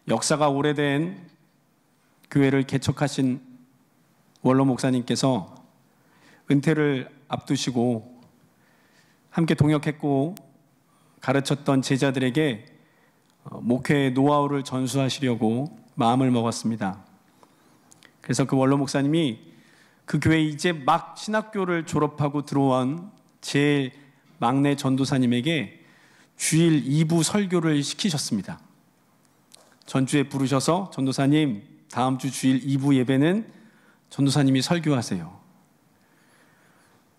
역사가 오래된 교회를 개척하신 원로 목사님께서 은퇴를 앞두시고 함께 동역했고 가르쳤던 제자들에게 목회의 노하우를 전수하시려고 마음을 먹었습니다. 그래서 그 원로 목사님이 그 교회 이제 막 신학교를 졸업하고 들어온 제일 막내 전도사님에게 주일 2부 설교를 시키셨습니다. 전주에 부르셔서 전도사님, 다음 주 주일 2부 예배는 전도사님이 설교하세요.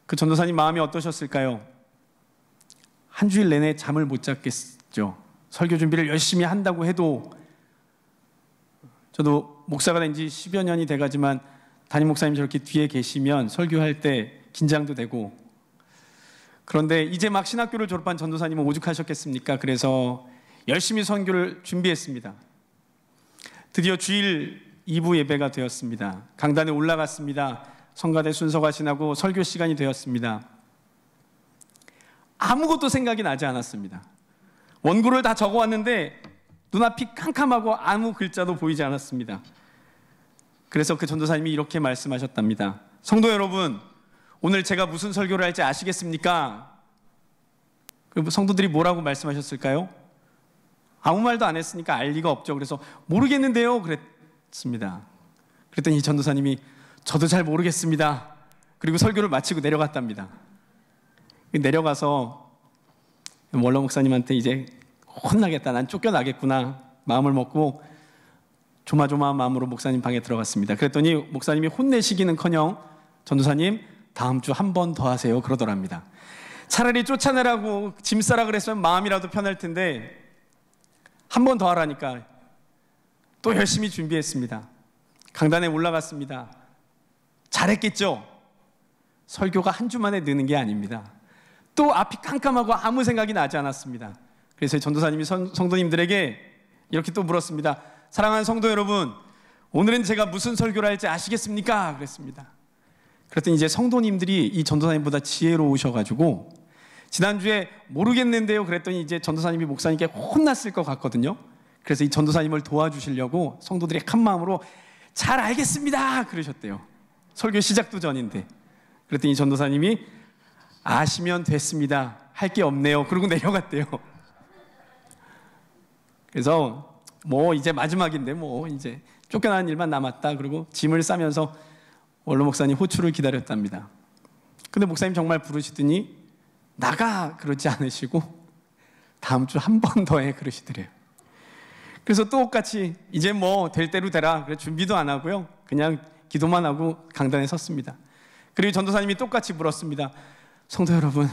그 전도사님 마음이 어떠셨을까요? 한 주일 내내 잠을 못 잤겠죠. 설교 준비를 열심히 한다고 해도, 저도 목사가 된 지 10여 년이 돼가지만 담임 목사님 저렇게 뒤에 계시면 설교할 때 긴장도 되고, 그런데 이제 막 신학교를 졸업한 전도사님은 오죽하셨겠습니까? 그래서 열심히 선교를 준비했습니다. 드디어 주일 2부 예배가 되었습니다. 강단에 올라갔습니다. 성가대 순서가 지나고 설교 시간이 되었습니다. 아무것도 생각이 나지 않았습니다. 원고를 다 적어왔는데 눈앞이 캄캄하고 아무 글자도 보이지 않았습니다. 그래서 그 전도사님이 이렇게 말씀하셨답니다. 성도 여러분, 오늘 제가 무슨 설교를 할지 아시겠습니까? 성도들이 뭐라고 말씀하셨을까요? 아무 말도 안 했으니까 알 리가 없죠. 그래서 모르겠는데요 그랬습니다. 그랬더니 이 전도사님이 저도 잘 모르겠습니다. 그리고 설교를 마치고 내려갔답니다. 내려가서 원로 목사님한테 이제 혼나겠다, 난 쫓겨나겠구나 마음을 먹고 조마조마한 마음으로 목사님 방에 들어갔습니다. 그랬더니 목사님이 혼내시기는커녕 전도사님 다음 주 한 번 더 하세요 그러더랍니다. 차라리 쫓아내라고 짐 싸라 그랬으면 마음이라도 편할 텐데 한 번 더 하라니까 또 열심히 준비했습니다. 강단에 올라갔습니다. 잘했겠죠? 설교가 한 주 만에 느는 게 아닙니다. 또 앞이 깜깜하고 아무 생각이 나지 않았습니다. 그래서 전도사님이 성도님들에게 이렇게 또 물었습니다. 사랑하는 성도 여러분, 오늘은 제가 무슨 설교를 할지 아시겠습니까? 그랬습니다. 그랬더니 이제 성도님들이 이 전도사님보다 지혜로우셔가지고 지난주에 모르겠는데요 그랬더니 이제 전도사님이 목사님께 혼났을 것 같거든요. 그래서 이 전도사님을 도와주시려고 성도들이 한 마음으로 잘 알겠습니다 그러셨대요. 설교 시작도 전인데. 그랬더니 이 전도사님이 아시면 됐습니다, 할 게 없네요 그러고 내려갔대요. 그래서 뭐 이제 마지막인데 뭐 이제 쫓겨나는 일만 남았다 그러고 짐을 싸면서 원로 목사님 호출을 기다렸답니다. 근데 목사님 정말 부르시더니 나가 그러지 않으시고 다음 주 한 번 더 해 그러시더래요. 그래서 똑같이 이제 뭐 될 대로 되라 그래 준비도 안 하고요 그냥 기도만 하고 강단에 섰습니다. 그리고 전도사님이 똑같이 물었습니다. 성도 여러분,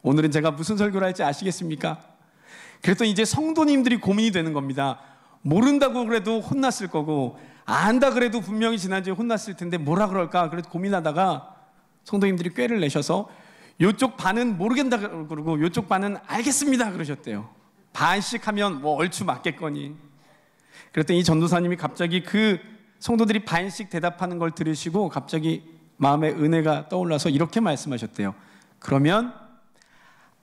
오늘은 제가 무슨 설교를 할지 아시겠습니까? 그랬더니 이제 성도님들이 고민이 되는 겁니다. 모른다고 그래도 혼났을 거고 안다 그래도 분명히 지난주에 혼났을 텐데 뭐라 그럴까 그래도 고민하다가 성도님들이 꾀를 내셔서 요쪽 반은 모르겠다 그러고 요쪽 반은 알겠습니다 그러셨대요. 반씩 하면 뭐 얼추 맞겠거니. 그랬더니 이 전도사님이 갑자기 그 성도들이 반씩 대답하는 걸 들으시고 갑자기 마음에 은혜가 떠올라서 이렇게 말씀하셨대요. 그러면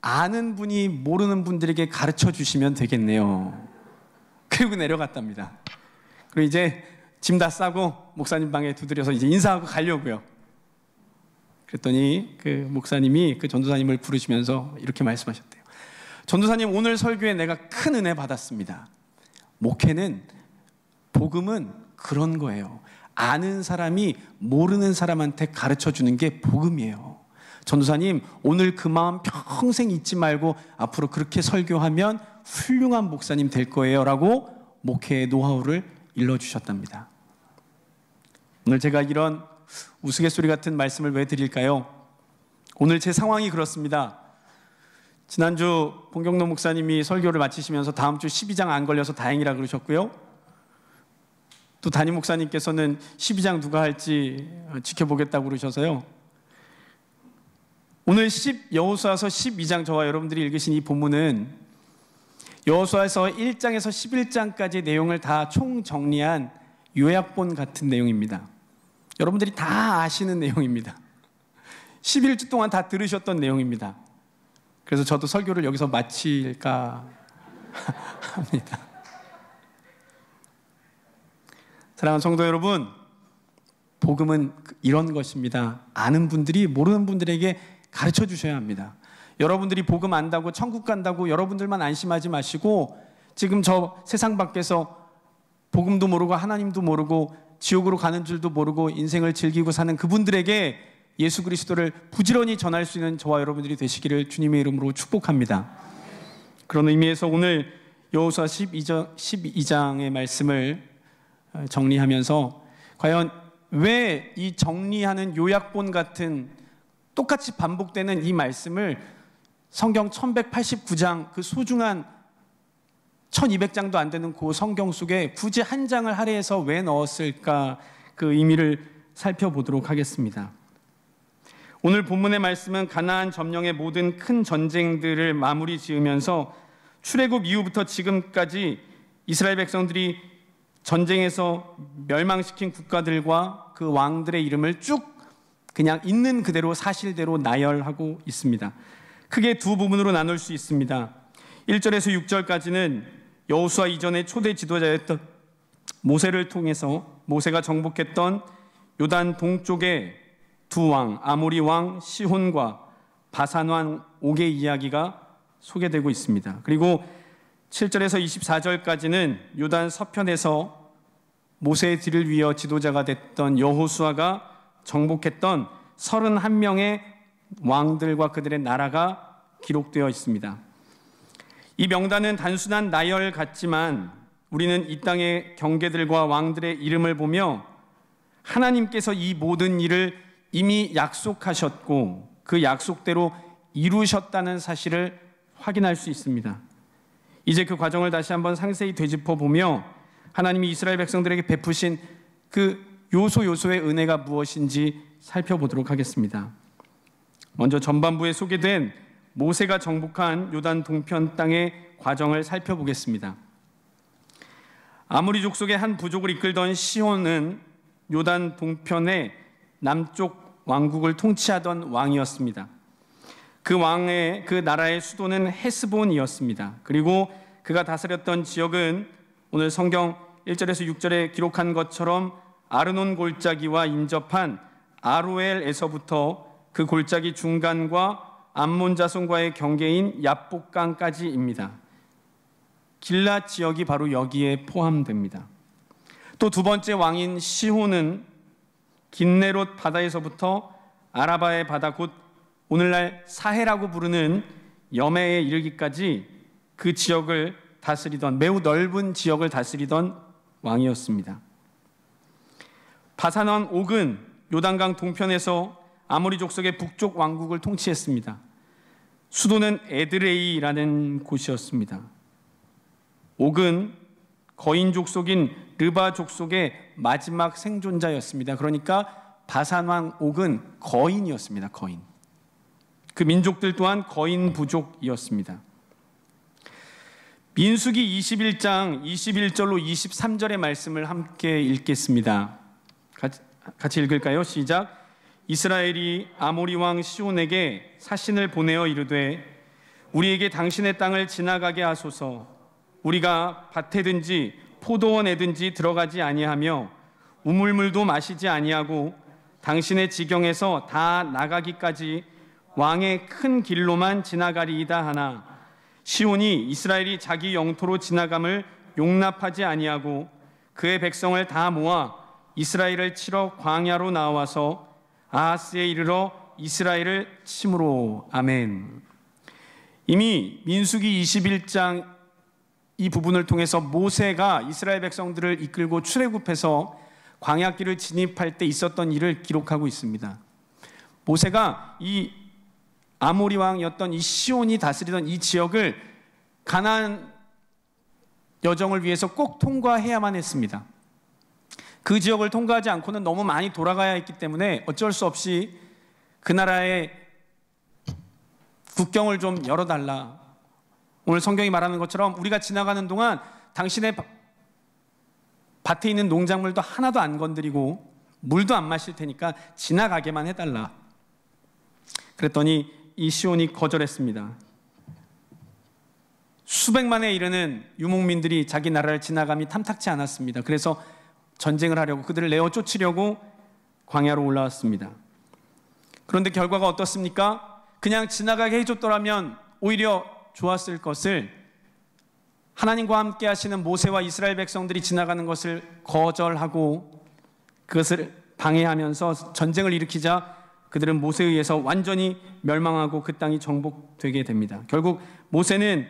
아는 분이 모르는 분들에게 가르쳐 주시면 되겠네요. 그리고 내려갔답니다. 그리고 이제 짐 다 싸고 목사님 방에 두드려서 이제 인사하고 가려고요. 그랬더니 그 목사님이 그 전도사님을 부르시면서 이렇게 말씀하셨대요. 전도사님, 오늘 설교에 내가 큰 은혜 받았습니다. 목회는, 복음은 그런 거예요. 아는 사람이 모르는 사람한테 가르쳐 주는 게 복음이에요. 전도사님, 오늘 그 마음 평생 잊지 말고 앞으로 그렇게 설교하면 훌륭한 목사님 될 거예요 라고 목회의 노하우를 일러주셨답니다. 오늘 제가 이런 우스갯소리 같은 말씀을 왜 드릴까요? 오늘 제 상황이 그렇습니다. 지난주 봉경록 목사님이 설교를 마치시면서 다음 주 12장 안 걸려서 다행이라 그러셨고요. 또 담임 목사님께서는 12장 누가 할지 지켜보겠다고 그러셔서요. 오늘 여호수아서 12장 저와 여러분들이 읽으신 이 본문은 여호수아서 1장에서 11장까지의 내용을 다 총정리한 요약본 같은 내용입니다. 여러분들이 다 아시는 내용입니다. 11주 동안 다 들으셨던 내용입니다. 그래서 저도 설교를 여기서 마칠까 합니다. 사랑하는 성도 여러분, 복음은 이런 것입니다. 아는 분들이 모르는 분들에게 가르쳐 주셔야 합니다. 여러분들이 복음 안다고 천국 간다고 여러분들만 안심하지 마시고, 지금 저 세상 밖에서 복음도 모르고 하나님도 모르고 지옥으로 가는 줄도 모르고 인생을 즐기고 사는 그분들에게 예수 그리스도를 부지런히 전할 수 있는 저와 여러분들이 되시기를 주님의 이름으로 축복합니다. 그런 의미에서 오늘 여호수아 12장의 말씀을 정리하면서 과연 왜 이 정리하는 요약본 같은 똑같이 반복되는 이 말씀을 성경 1189장, 그 소중한 1200장도 안 되는 그 성경 속에 굳이 한 장을 할애해서 왜 넣었을까, 그 의미를 살펴보도록 하겠습니다. 오늘 본문의 말씀은 가나안 점령의 모든 큰 전쟁들을 마무리 지으면서 출애굽 이후부터 지금까지 이스라엘 백성들이 전쟁에서 멸망시킨 국가들과 그 왕들의 이름을 쭉 그냥 있는 그대로 사실대로 나열하고 있습니다. 크게 두 부분으로 나눌 수 있습니다. 1절에서 6절까지는 여호수아 이전의 초대 지도자였던 모세를 통해서 모세가 정복했던 요단 동쪽의 두 왕, 아모리 왕 시혼과 바산 왕 옥의 이야기가 소개되고 있습니다. 그리고 7절에서 24절까지는 요단 서편에서 모세의 뒤를 이어 지도자가 됐던 여호수아가 정복했던 31명의 왕들과 그들의 나라가 기록되어 있습니다. 이 명단은 단순한 나열 같지만 우리는 이 땅의 경계들과 왕들의 이름을 보며 하나님께서 이 모든 일을 이미 약속하셨고 그 약속대로 이루셨다는 사실을 확인할 수 있습니다. 이제 그 과정을 다시 한번 상세히 되짚어 보며 하나님이 이스라엘 백성들에게 베푸신 그 요소요소의 은혜가 무엇인지 살펴보도록 하겠습니다. 먼저 전반부에 소개된 모세가 정복한 요단 동편 땅의 과정을 살펴보겠습니다. 아모리 족속의 한 부족을 이끌던 시혼은 요단 동편의 남쪽 왕국을 통치하던 왕이었습니다. 그 나라의 수도는 헤스본이었습니다. 그리고 그가 다스렸던 지역은 오늘 성경 1절에서 6절에 기록한 것처럼 아르논 골짜기와 인접한 아로엘에서부터 그 골짜기 중간과 암몬 자손과의 경계인 야복강까지입니다. 길랏 지역이 바로 여기에 포함됩니다. 또 두 번째 왕인 시혼은 긴네롯 바다에서부터 아라바의 바다, 곧 오늘날 사해라고 부르는 여매에 이르기까지 그 지역을 다스리던, 매우 넓은 지역을 다스리던 왕이었습니다. 바산 왕 옥은 요단강 동편에서 아모리 족속의 북쪽 왕국을 통치했습니다. 수도는 에드레이라는 곳이었습니다. 옥은 거인 족속인 르바 족속의 마지막 생존자였습니다. 그러니까 바산 왕 옥은 거인이었습니다. 거인. 그 민족들 또한 거인 부족이었습니다. 민수기 21장 21절로 23절의 말씀을 함께 읽겠습니다. 같이 읽을까요? 시작. 이스라엘이 아모리 왕 시온에게 사신을 보내어 이르되 우리에게 당신의 땅을 지나가게 하소서. 우리가 밭에든지 포도원에든지 들어가지 아니하며 우물물도 마시지 아니하고 당신의 지경에서 다 나가기까지 왕의 큰 길로만 지나가리이다 하나 시온이 이스라엘이 자기 영토로 지나감을 용납하지 아니하고 그의 백성을 다 모아 이스라엘을 치러 광야로 나와서 아하스에 이르러 이스라엘을 치므로. 아멘. 이미 민수기 21장 이 부분을 통해서 모세가 이스라엘 백성들을 이끌고 출애굽해서 광야길을 진입할 때 있었던 일을 기록하고 있습니다. 모세가 이 아모리 왕이었던 이 시온이 다스리던 이 지역을 가나안 여정을 위해서 꼭 통과해야만 했습니다. 그 지역을 통과하지 않고는 너무 많이 돌아가야 했기 때문에 어쩔 수 없이 그 나라의 국경을 좀 열어달라. 오늘 성경이 말하는 것처럼 우리가 지나가는 동안 당신의 밭에 있는 농작물도 하나도 안 건드리고 물도 안 마실 테니까 지나가게만 해달라. 그랬더니 이 시온이 거절했습니다. 수백만에 이르는 유목민들이 자기 나라를 지나감이 탐탁치 않았습니다. 그래서 전쟁을 하려고, 그들을 내어 쫓으려고 광야로 올라왔습니다. 그런데 결과가 어떻습니까? 그냥 지나가게 해줬더라면 오히려 좋았을 것을, 하나님과 함께 하시는 모세와 이스라엘 백성들이 지나가는 것을 거절하고 그것을 방해하면서 전쟁을 일으키자 그들은 모세에 의해서 완전히 멸망하고 그 땅이 정복되게 됩니다. 결국 모세는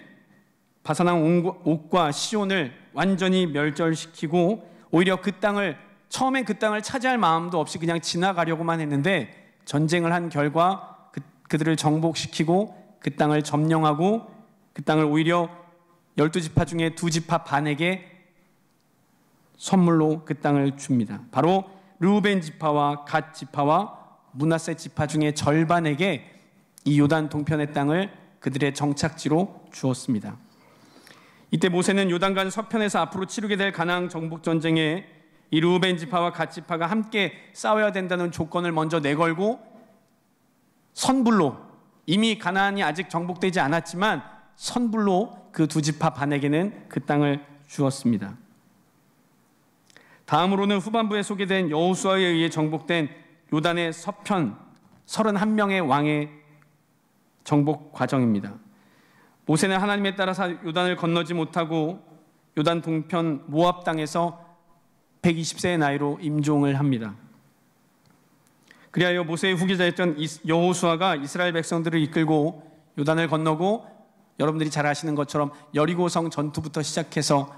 바산왕 옥과 시온을 완전히 멸절시키고 오히려 그 땅을, 처음엔 그 땅을 차지할 마음도 없이 그냥 지나가려고만 했는데 전쟁을 한 결과 그들을 정복시키고 그 땅을 점령하고 그 땅을 오히려 12지파 중에 2지파 반에게 선물로 그 땅을 줍니다. 바로 르우벤 지파와 갓 지파와 므낫세 지파 중에 절반에게 이 요단 동편의 땅을 그들의 정착지로 주었습니다. 이때 모세는 요단강 서편에서 앞으로 치르게 될 가나안 정복 전쟁에 이 르우벤 지파와 갓 지파가 함께 싸워야 된다는 조건을 먼저 내걸고 선불로, 이미 가나안이 아직 정복되지 않았지만 선불로 그 2지파 반에게는 그 땅을 주었습니다. 다음으로는 후반부에 소개된 여호수아에 의해 정복된 요단의 서편 31명의 왕의 정복 과정입니다. 모세는 하나님에 따라서 요단을 건너지 못하고 요단 동편 모압 땅에서 120세의 나이로 임종을 합니다. 그리하여 모세의 후계자였던 여호수아가 이스라엘 백성들을 이끌고 요단을 건너고, 여러분들이 잘 아시는 것처럼 여리고성 전투부터 시작해서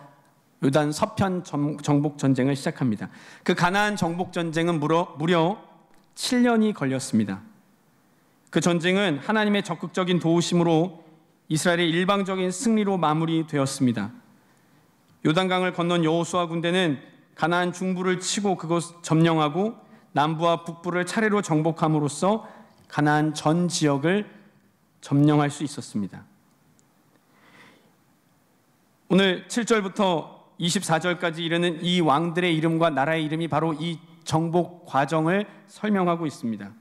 요단 서편 정복 전쟁을 시작합니다. 그 가나안 정복 전쟁은 무려 7년이 걸렸습니다. 그 전쟁은 하나님의 적극적인 도우심으로 이스라엘의 일방적인 승리로 마무리되었습니다. 요단강을 건넌 여호수아 군대는 가나안 중부를 치고 그곳 점령하고 남부와 북부를 차례로 정복함으로써 가나안 전 지역을 점령할 수 있었습니다. 오늘 7절부터 24절까지 이르는 이 왕들의 이름과 나라의 이름이 바로 이 정복 과정을 설명하고 있습니다.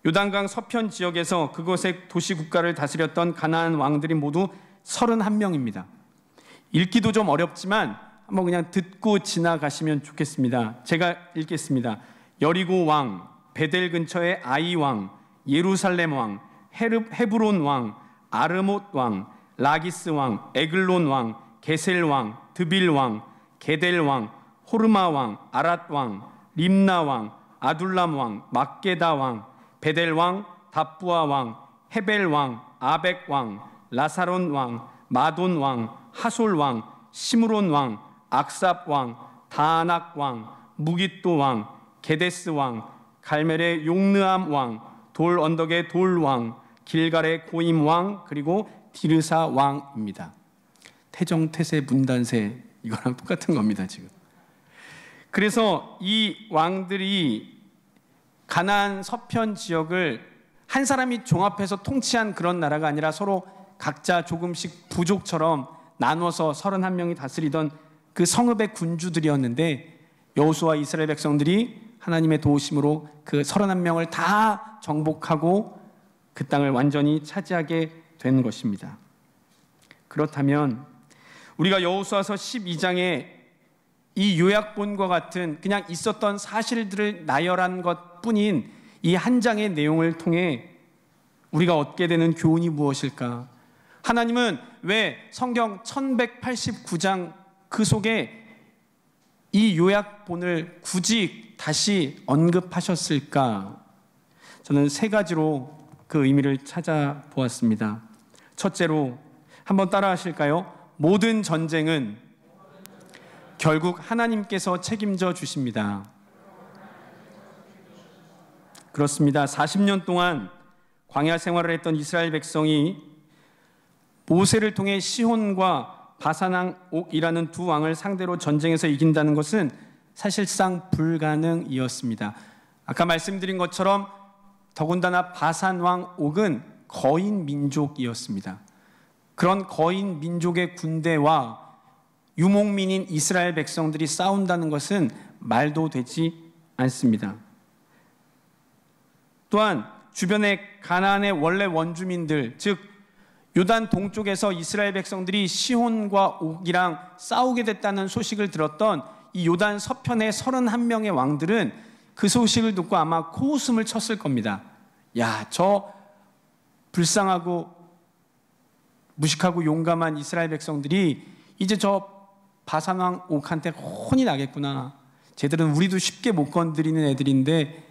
요단강 서편 지역에서 그곳의 도시 국가를 다스렸던 가나안 왕들이 모두 31명입니다. 읽기도 좀 어렵지만 한번 그냥 듣고 지나가시면 좋겠습니다. 제가 읽겠습니다. 여리고 왕, 베델 근처의 아이 왕, 예루살렘 왕, 헤브론 왕, 아르못 왕, 라기스 왕, 에글론 왕, 게셀 왕, 드빌 왕, 게델 왕, 호르마 왕, 아랏 왕, 림나 왕, 아둘람 왕, 막게다 왕, 베델 왕, 답부아 왕, 헤벨 왕, 아벡 왕, 라사론 왕, 마돈 왕, 하솔 왕, 시므론 왕, 악삽 왕, 다낙 왕, 무깃도 왕, 게데스 왕, 갈멜의 용느암 왕, 돌 언덕의 돌 왕, 길갈의 고임 왕, 그리고 디르사 왕입니다. 태정태세 문단세, 이거랑 똑같은 겁니다 지금. 그래서 이 왕들이 가나안 서편 지역을 한 사람이 종합해서 통치한 그런 나라가 아니라 서로 각자 조금씩 부족처럼 나눠서 31명이 다스리던 그 성읍의 군주들이었는데, 여호수아 이스라엘 백성들이 하나님의 도우심으로 그 31명을 다 정복하고 그 땅을 완전히 차지하게 된 것입니다. 그렇다면 우리가 여호수아서 12장에 이 요약본과 같은 그냥 있었던 사실들을 나열한 것뿐인 이 한 장의 내용을 통해 우리가 얻게 되는 교훈이 무엇일까? 하나님은 왜 성경 1189장 그 속에 이 요약본을 굳이 다시 언급하셨을까? 저는 3가지로 그 의미를 찾아보았습니다. 첫째로, 한번 따라 하실까요? 모든 전쟁은 결국 하나님께서 책임져 주십니다. 그렇습니다. 40년 동안 광야 생활을 했던 이스라엘 백성이 모세를 통해 시혼과 바산왕 옥이라는 2 왕을 상대로 전쟁에서 이긴다는 것은 사실상 불가능이었습니다. 아까 말씀드린 것처럼 더군다나 바산왕 옥은 거인 민족이었습니다. 그런 거인 민족의 군대와 유목민인 이스라엘 백성들이 싸운다는 것은 말도 되지 않습니다. 또한 주변의 가나안의 원래 원주민들, 즉 요단 동쪽에서 이스라엘 백성들이 시혼과 옥이랑 싸우게 됐다는 소식을 들었던 이 요단 서편의 31명의 왕들은 그 소식을 듣고 아마 코웃음을 쳤을 겁니다. 야, 저 불쌍하고 무식하고 용감한 이스라엘 백성들이 이제 저 바산 왕 옥한테 혼이 나겠구나. 쟤들은 우리도 쉽게 못 건드리는 애들인데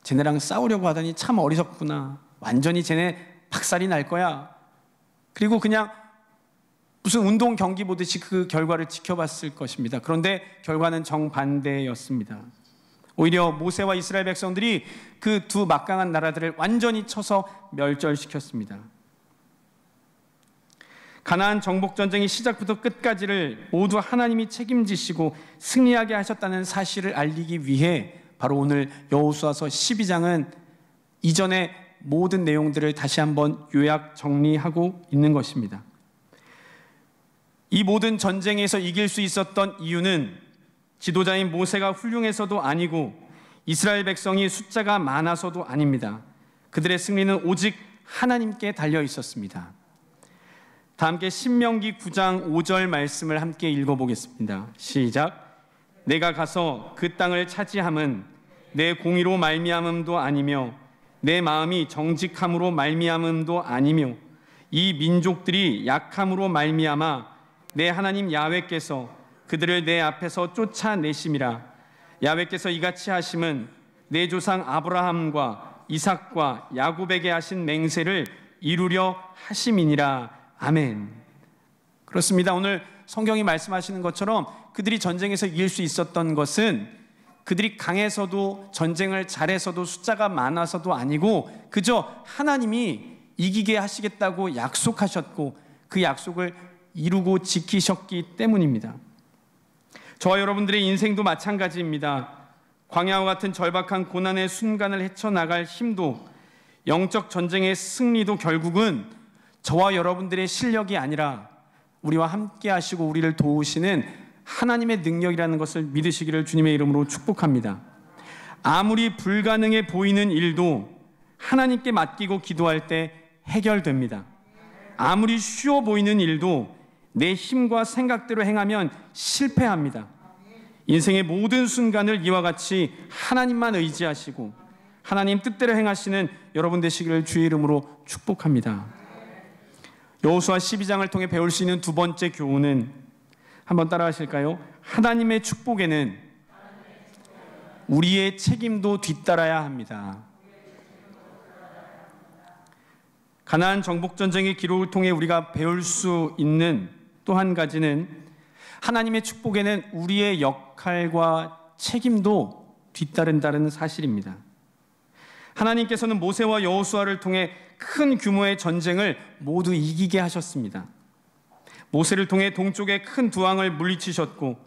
쟤네랑 싸우려고 하다니 참 어리석구나. 완전히 쟤네 박살이 날 거야. 그리고 그냥 무슨 운동 경기 보듯이 그 결과를 지켜봤을 것입니다. 그런데 결과는 정반대였습니다. 오히려 모세와 이스라엘 백성들이 그 두 막강한 나라들을 완전히 쳐서 멸절시켰습니다. 가나안 정복 전쟁이 시작부터 끝까지를 모두 하나님이 책임지시고 승리하게 하셨다는 사실을 알리기 위해 바로 오늘 여호수아서 12장은 이전의 모든 내용들을 다시 한번 요약 정리하고 있는 것입니다. 이 모든 전쟁에서 이길 수 있었던 이유는 지도자인 모세가 훌륭해서도 아니고 이스라엘 백성이 숫자가 많아서도 아닙니다. 그들의 승리는 오직 하나님께 달려 있었습니다. 다 함께 신명기 9장 5절 말씀을 함께 읽어보겠습니다. 시작. 내가 가서 그 땅을 차지함은 내 공의로 말미암음도 아니며 내 마음이 정직함으로 말미암음도 아니며 이 민족들이 약함으로 말미암아 내 하나님 야훼께서 그들을 내 앞에서 쫓아내심이라. 야훼께서 이같이 하심은 내 조상 아브라함과 이삭과 야곱에게 하신 맹세를 이루려 하심이니라. 아멘. 그렇습니다. 오늘 성경이 말씀하시는 것처럼 그들이 전쟁에서 이길 수 있었던 것은 그들이 강해서도 전쟁을 잘해서도 숫자가 많아서도 아니고 그저 하나님이 이기게 하시겠다고 약속하셨고 그 약속을 이루고 지키셨기 때문입니다. 저와 여러분들의 인생도 마찬가지입니다. 광야와 같은 절박한 고난의 순간을 헤쳐나갈 힘도 영적 전쟁의 승리도 결국은 저와 여러분들의 실력이 아니라 우리와 함께 하시고 우리를 도우시는 하나님의 능력이라는 것을 믿으시기를 주님의 이름으로 축복합니다. 아무리 불가능해 보이는 일도 하나님께 맡기고 기도할 때 해결됩니다. 아무리 쉬워 보이는 일도 내 힘과 생각대로 행하면 실패합니다. 인생의 모든 순간을 이와 같이 하나님만 의지하시고 하나님 뜻대로 행하시는 여러분 되시기를 주의 이름으로 축복합니다. 여호수아 12장을 통해 배울 수 있는 두 번째 교훈은 한번 따라 하실까요? 하나님의 축복에는 우리의 책임도 뒤따라야 합니다. 가나안 정복 전쟁의 기록을 통해 우리가 배울 수 있는 또 한 가지는 하나님의 축복에는 우리의 역할과 책임도 뒤따른다는 사실입니다. 하나님께서는 모세와 여호수아를 통해 큰 규모의 전쟁을 모두 이기게 하셨습니다. 모세를 통해 동쪽의 큰 두 왕을 물리치셨고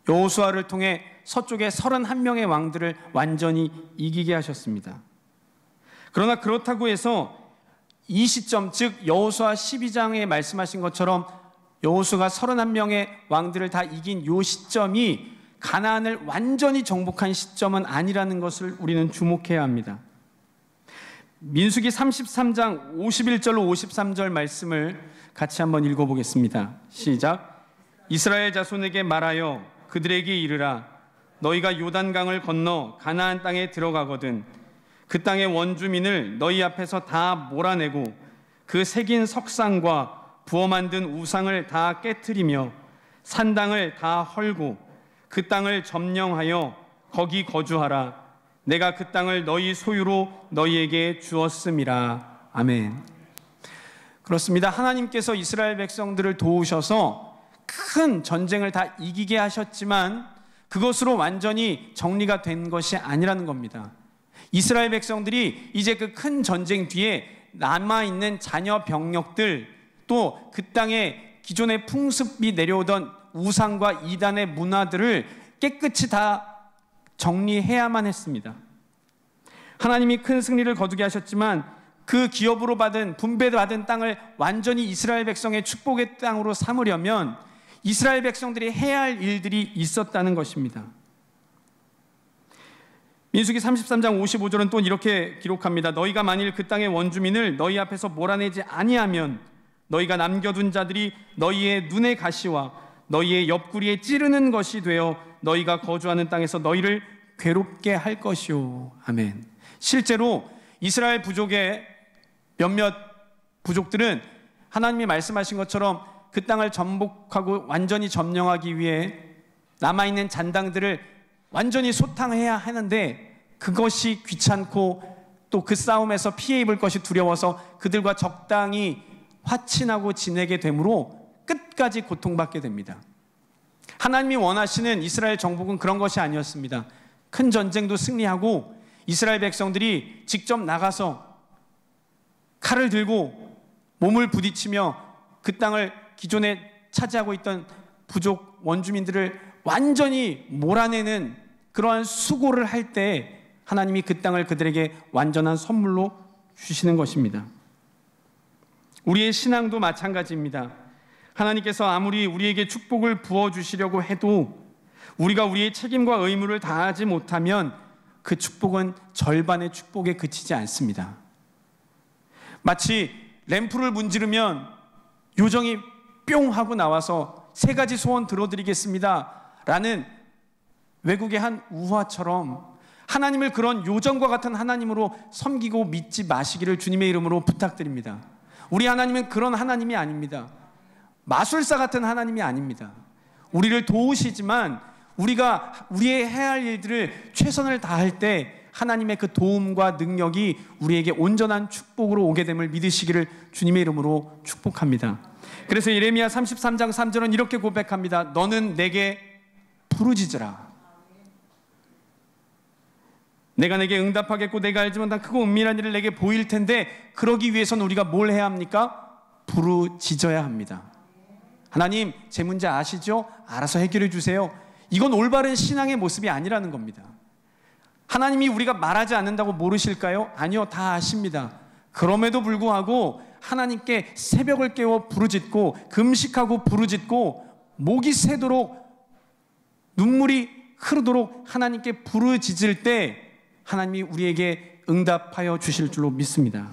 여호수아를 통해 서쪽의 31명의 왕들을 완전히 이기게 하셨습니다. 그러나 그렇다고 해서 이 시점, 즉 여호수아 12장에 말씀하신 것처럼 여호수아가 31명의 왕들을 다 이긴 이 시점이 가나안을 완전히 정복한 시점은 아니라는 것을 우리는 주목해야 합니다. 민수기 33장 51절로 53절 말씀을 같이 한번 읽어보겠습니다. 시작. 이스라엘 자손에게 말하여 그들에게 이르라. 너희가 요단강을 건너 가나안 땅에 들어가거든 그 땅의 원주민을 너희 앞에서 다 몰아내고 그 새긴 석상과 부어 만든 우상을 다 깨트리며 산당을 다 헐고 그 땅을 점령하여 거기 거주하라. 내가 그 땅을 너희 소유로 너희에게 주었음이라. 아멘. 그렇습니다. 하나님께서 이스라엘 백성들을 도우셔서 큰 전쟁을 다 이기게 하셨지만 그것으로 완전히 정리가 된 것이 아니라는 겁니다. 이스라엘 백성들이 이제 그 큰 전쟁 뒤에 남아있는 자녀 병력들 또 그 땅에 기존의 풍습이 내려오던 우상과 이단의 문화들을 깨끗이 다 정리해야만 했습니다. 하나님이 큰 승리를 거두게 하셨지만 그 기업으로 받은 분배받은 땅을 완전히 이스라엘 백성의 축복의 땅으로 삼으려면 이스라엘 백성들이 해야 할 일들이 있었다는 것입니다. 민수기 33장 55절은 또 이렇게 기록합니다. 너희가 만일 그 땅의 원주민을 너희 앞에서 몰아내지 아니하면 너희가 남겨둔 자들이 너희의 눈의 가시와 너희의 옆구리에 찌르는 것이 되어 너희가 거주하는 땅에서 너희를 괴롭게 할 것이요. 아멘. 실제로 이스라엘 부족의 몇몇 부족들은 하나님이 말씀하신 것처럼 그 땅을 정복하고 완전히 점령하기 위해 남아있는 잔당들을 완전히 소탕해야 하는데, 그것이 귀찮고 또 그 싸움에서 피해 입을 것이 두려워서 그들과 적당히 화친하고 지내게 되므로 끝까지 고통받게 됩니다. 하나님이 원하시는 이스라엘 정복은 그런 것이 아니었습니다. 큰 전쟁도 승리하고 이스라엘 백성들이 직접 나가서 칼을 들고 몸을 부딪히며 그 땅을 기존에 차지하고 있던 부족 원주민들을 완전히 몰아내는 그러한 수고를 할 때 하나님이 그 땅을 그들에게 완전한 선물로 주시는 것입니다. 우리의 신앙도 마찬가지입니다. 하나님께서 아무리 우리에게 축복을 부어주시려고 해도 우리가 우리의 책임과 의무를 다하지 못하면 그 축복은 절반의 축복에 그치지 않습니다. 마치 램프를 문지르면 요정이 뿅 하고 나와서 3가지 소원 들어드리겠습니다 라는 외국의 한 우화처럼 하나님을 그런 요정과 같은 하나님으로 섬기고 믿지 마시기를 주님의 이름으로 부탁드립니다. 우리 하나님은 그런 하나님이 아닙니다. 마술사 같은 하나님이 아닙니다. 우리를 도우시지만 우리가 우리의 해야 할 일들을 최선을 다할 때 하나님의 그 도움과 능력이 우리에게 온전한 축복으로 오게 됨을 믿으시기를 주님의 이름으로 축복합니다. 그래서 예레미야 33장 3절은 이렇게 고백합니다. 너는 내게 부르짖으라. 내가 내게 응답하겠고 내가 알지 못한 크고 은밀한 일을 내게 보일 텐데, 그러기 위해서는 우리가 뭘 해야 합니까? 부르짖어야 합니다. 하나님, 제 문제 아시죠? 알아서 해결해 주세요. 이건 올바른 신앙의 모습이 아니라는 겁니다. 하나님이 우리가 말하지 않는다고 모르실까요? 아니요, 다 아십니다. 그럼에도 불구하고 하나님께 새벽을 깨워 부르짖고 금식하고 부르짖고 목이 새도록 눈물이 흐르도록 하나님께 부르짖을 때 하나님이 우리에게 응답하여 주실 줄로 믿습니다.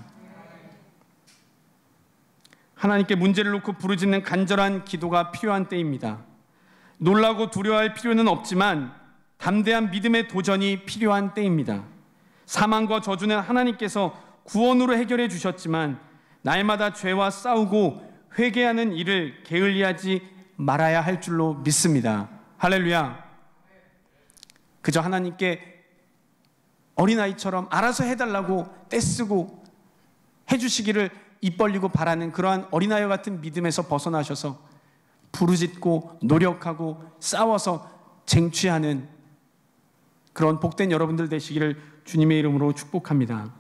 하나님께 문제를 놓고 부르짖는 간절한 기도가 필요한 때입니다. 놀라고 두려워할 필요는 없지만 담대한 믿음의 도전이 필요한 때입니다. 사망과 저주는 하나님께서 구원으로 해결해 주셨지만 날마다 죄와 싸우고 회개하는 일을 게을리하지 말아야 할 줄로 믿습니다. 할렐루야. 그저 하나님께 어린아이처럼 알아서 해달라고 떼쓰고 해주시기를 입 벌리고 바라는 그러한 어린아이와 같은 믿음에서 벗어나셔서 부르짖고 노력하고 싸워서 쟁취하는 그런 복된 여러분들 되시기를 주님의 이름으로 축복합니다.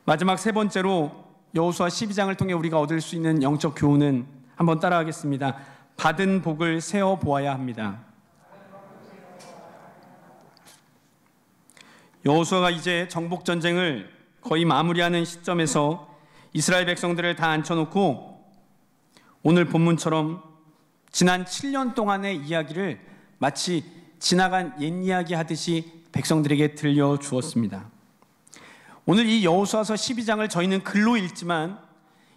마지막 3번째로 여호수아 12장을 통해 우리가 얻을 수 있는 영적 교훈은 한번 따라하겠습니다. 받은 복을 세어 보아야 합니다. 여호수아가 이제 정복 전쟁을 거의 마무리하는 시점에서 이스라엘 백성들을 다 앉혀놓고 오늘 본문처럼 지난 7년 동안의 이야기를 마치 지나간 옛 이야기 하듯이 백성들에게 들려주었습니다. 오늘 이 여호수아서 12장을 저희는 글로 읽지만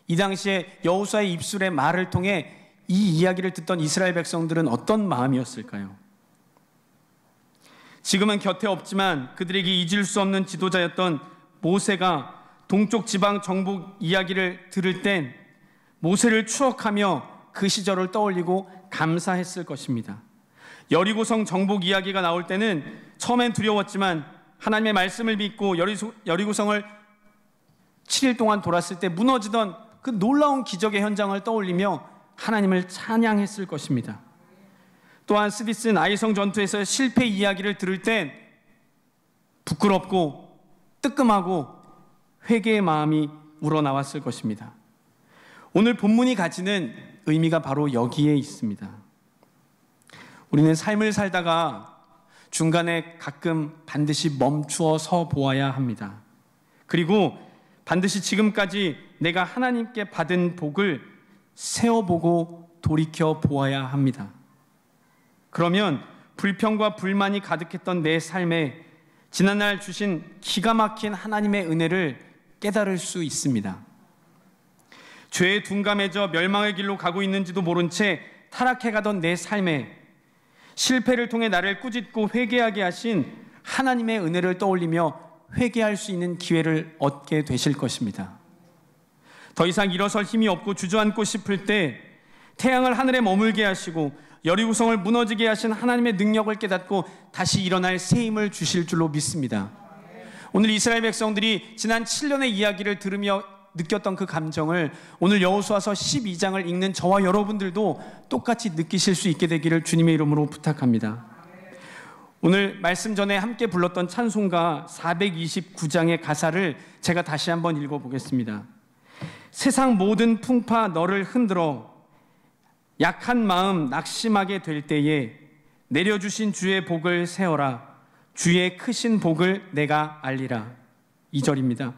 이 당시에 여호수아의 입술의 말을 통해 이 이야기를 듣던 이스라엘 백성들은 어떤 마음이었을까요? 지금은 곁에 없지만 그들에게 잊을 수 없는 지도자였던 모세가 동쪽 지방 정복 이야기를 들을 땐 모세를 추억하며 그 시절을 떠올리고 감사했을 것입니다. 여리고성 정복 이야기가 나올 때는 처음엔 두려웠지만 하나님의 말씀을 믿고 여리고성을 7일 동안 돌았을 때 무너지던 그 놀라운 기적의 현장을 떠올리며 하나님을 찬양했을 것입니다. 또한 스디슨 아이성 전투에서 실패 이야기를 들을 땐 부끄럽고 뜨끔하고 회개의 마음이 우러나왔을 것입니다. 오늘 본문이 가지는 의미가 바로 여기에 있습니다. 우리는 삶을 살다가 중간에 가끔 반드시 멈추어 서 보아야 합니다. 그리고 반드시 지금까지 내가 하나님께 받은 복을 세어보고 돌이켜 보아야 합니다. 그러면 불평과 불만이 가득했던 내 삶에 지난날 주신 기가 막힌 하나님의 은혜를 깨달을 수 있습니다. 죄에 둔감해져 멸망의 길로 가고 있는지도 모른 채 타락해가던 내 삶에 실패를 통해 나를 꾸짖고 회개하게 하신 하나님의 은혜를 떠올리며 회개할 수 있는 기회를 얻게 되실 것입니다. 더 이상 일어설 힘이 없고 주저앉고 싶을 때 태양을 하늘에 머물게 하시고 여리고성을 무너지게 하신 하나님의 능력을 깨닫고 다시 일어날 새 힘을 주실 줄로 믿습니다. 오늘 이스라엘 백성들이 지난 7년의 이야기를 들으며 느꼈던 그 감정을 오늘 여호수아서 12장을 읽는 저와 여러분들도 똑같이 느끼실 수 있게 되기를 주님의 이름으로 부탁합니다. 오늘 말씀 전에 함께 불렀던 찬송가 429장의 가사를 제가 다시 한번 읽어보겠습니다. 세상 모든 풍파 너를 흔들어 약한 마음 낙심하게 될 때에 내려주신 주의 복을 세어라. 주의 크신 복을 내가 알리라. 2절입니다.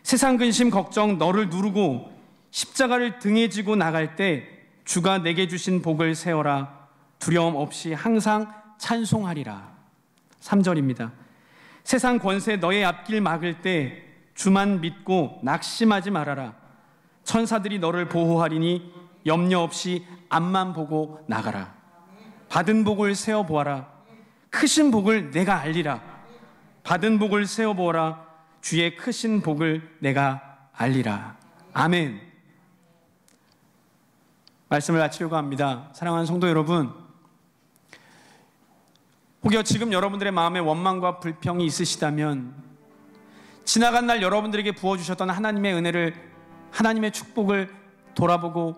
세상 근심 걱정 너를 누르고 십자가를 등에 지고 나갈 때 주가 내게 주신 복을 세어라. 두려움 없이 항상 찬송하리라. 3절입니다. 세상 권세 너의 앞길 막을 때 주만 믿고 낙심하지 말아라. 천사들이 너를 보호하리니 염려 없이 앞만 보고 나가라. 받은 복을 세어보아라. 크신 복을 내가 알리라. 받은 복을 세어보아라. 주의 크신 복을 내가 알리라. 아멘. 말씀을 마치려고 합니다. 사랑하는 성도 여러분, 혹여 지금 여러분들의 마음에 원망과 불평이 있으시다면 지나간 날 여러분들에게 부어주셨던 하나님의 은혜를, 하나님의 축복을 돌아보고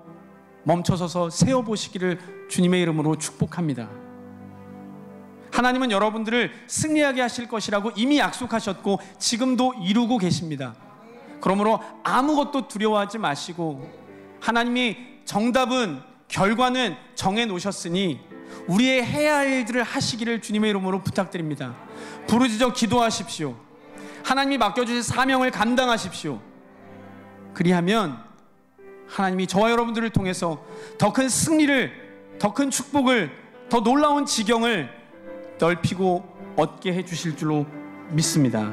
멈춰서서 세어보시기를 주님의 이름으로 축복합니다. 하나님은 여러분들을 승리하게 하실 것이라고 이미 약속하셨고 지금도 이루고 계십니다. 그러므로 아무것도 두려워하지 마시고 하나님이 정답은, 결과는 정해놓으셨으니 우리의 해야 할 일들을 하시기를 주님의 이름으로 부탁드립니다. 부르짖어 기도하십시오. 하나님이 맡겨주신 사명을 감당하십시오. 그리하면 하나님이 저와 여러분들을 통해서 더 큰 승리를, 더 큰 축복을, 더 놀라운 지경을 넓히고 얻게 해주실 줄로 믿습니다.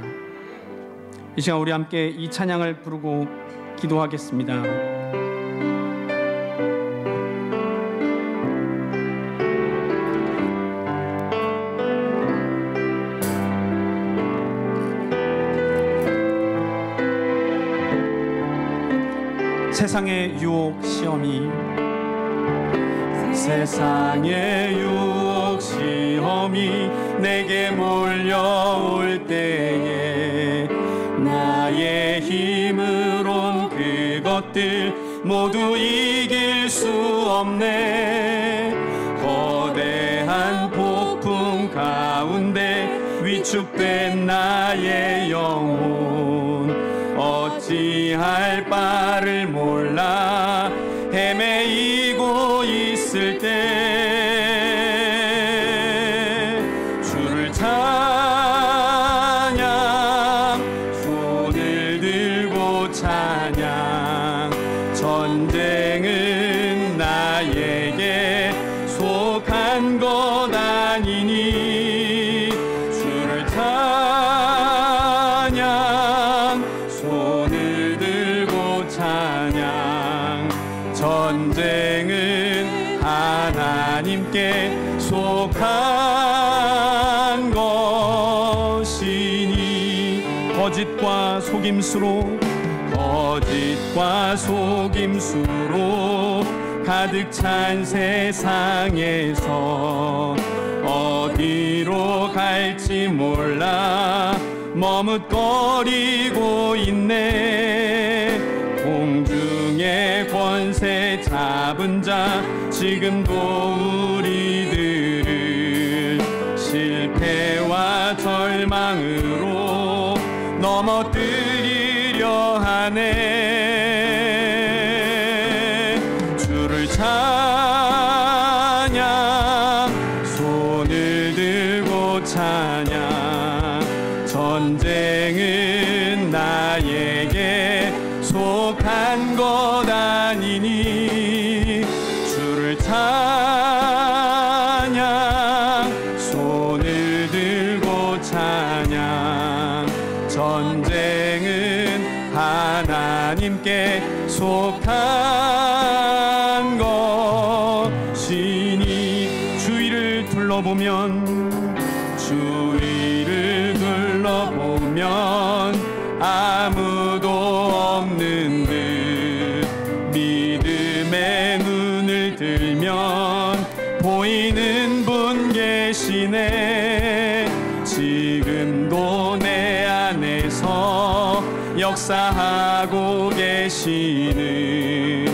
이 시간 우리 함께 이 찬양을 부르고 기도하겠습니다. 세상의 유혹 시험이, 세상의 유혹 시험이 내게 몰려올 때에 나의 힘으론 그것들 모두 이길 수 없네. 거대한 폭풍 가운데 위축된 나의 영혼 어찌할 바를 몰라 헤매이고 있을 때 주를 찬양, 손을 들고 찬양. 전쟁은 나에게 속한 것 아니니 주를 찬양, 손을 들고 찬양. 전쟁은 하나님께 속한 것이니 거짓과 속임수로 가득 찬 세상에서 어디로 갈지 몰라 머뭇거리고 있네. 공중의 권세 잡은 자 지금도 우리들을 실패와 절망으로 넘어뜨리려 하네. 주를 찬양, 손을 들고 찬양. 전쟁은 나에게 속한 것 아니니 주를 찬양, 손을 들고 찬양. 전쟁은 하나님께 속한 것이니 둘러보면 주위를 둘러보면 아무도 없는 듯 믿음의 눈을 들면 보이는 분 계시네. 지금도 내 안에서 역사하고 계시는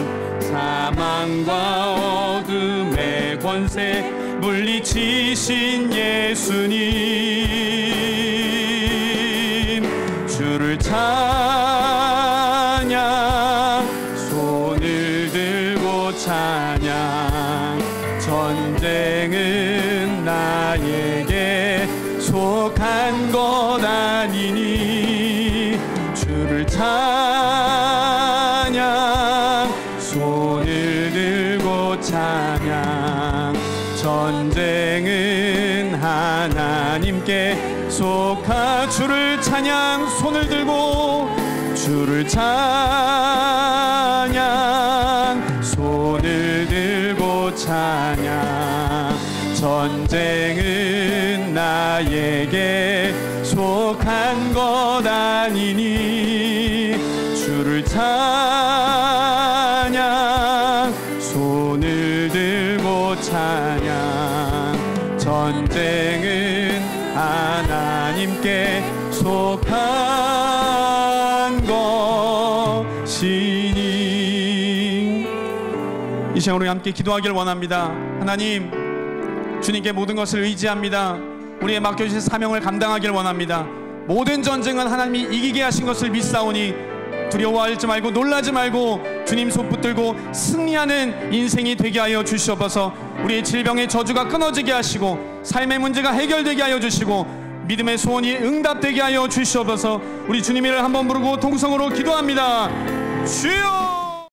사망과 어둠의 권세 물리치신 예수님, 주를 찬양, 손을 들고 찬양. 전쟁은 나에게 속한 것 아니니 주를 찬양, 손을 들고 찬양. 전쟁은 하나님께 속한 주를 찬양, 손을 들고 주를 찬양, 손을 들고 찬양. 전쟁은 나에게 속한 것 아니니 주를 찬양, 손을 들고 찬양. 전쟁은 하나님께 속한 것이니. 이 시간 우리 함께 기도하길 원합니다. 하나님, 주님께 모든 것을 의지합니다. 우리의 맡겨주신 사명을 감당하길 원합니다. 모든 전쟁은 하나님이 이기게 하신 것을 믿사오니 두려워하지 말고 놀라지 말고 주님 손 붙들고 승리하는 인생이 되게 하여 주시옵소서. 우리의 질병의 저주가 끊어지게 하시고 삶의 문제가 해결되게 하여 주시고 믿음의 소원이 응답되게 하여 주시옵소서. 우리 주님 이름을 한번 부르고 통성으로 기도합니다. 주여!